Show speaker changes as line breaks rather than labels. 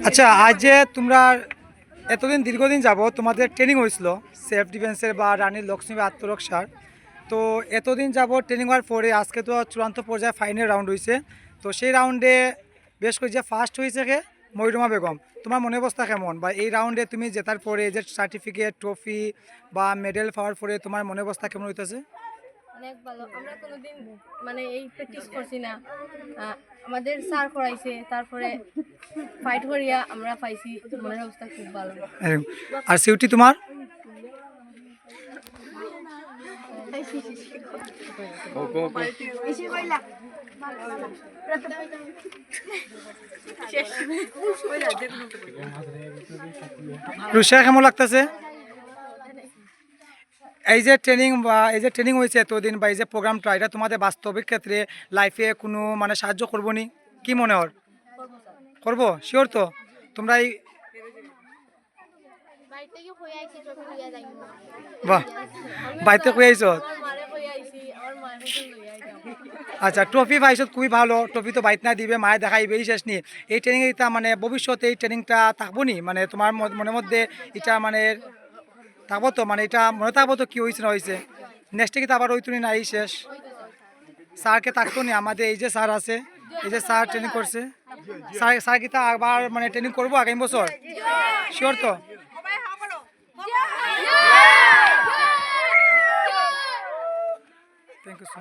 আচ্ছা, আজ যে তোমরা এতদিন দীর্ঘদিন যাব তোমাদের ট্রেনিং হয়েছিল সেলফ ডিফেন্সের বা রানীর লক্ষ্মী বা আত্মরক্ষার, তো এতদিন যাব ট্রেনিং হওয়ার পরে আজকে তো চূড়ান্ত পর্যায়ে ফাইনাল রাউন্ড হয়েছে। তো সেই রাউন্ডে বেশ করে যে ফার্স্ট হয়েছে ময়ূরমা বেগম, তোমার মনে অবস্থা কেমন? বা এই রাউন্ডে তুমি জেতার পরে যে সার্টিফিকেট ট্রফি বা মেডেল পাওয়ার পরে তোমার মনে অবস্থা কেমন হইতেছে?
অনেক ভালো। আমরা কোনোদিন মানে এই প্র্যাকটিস করছি না, আমাদের স্যার করাইছে, তারপরে ফাইট করিয়া আমরা পাইছি। মনের অবস্থা খুব ভালো।
আর সিউটি তোমার? রুশিয়া কেমন লাগতেছে? এই যে ট্রেনিং বা এই যে ট্রেনিং হয়েছে এতদিন বা এই যে প্রোগ্রামটা, এটা তোমাদের বাস্তবিক ক্ষেত্রে লাইফে কোনো মানে সাহায্য করবো নি? কি মনে হয়? করবো শিওর তো? তোমরা এই বাহ, বাড়িতে কই আইছ? আচ্ছা, ট্রফি পাইছ, খুবই ভালো। ট্রফি তো বাইত না দিবে, মায়ে দেখাইবেই শেষ নি। এই ট্রেনিং এটা মানে ভবিষ্যতে এই ট্রেনিংটা থাকবো নি, মানে তোমার মনের মধ্যে এটা মানে থাকবো তো, মানে এটা মনে থাকবো তো কি হয়েছে না হয়েছে। নেক্সটে কিন্তু আবার ওই তুমি নাই শেষ স্যারকে থাকতো নি। আমাদের এই যে স্যার আছে, এই যে স্যার ট্রেনিং করছে, স্যার কি তা আবার মানে ট্রেনিং করবো আগামী বছর? শিওর তো? Thank you.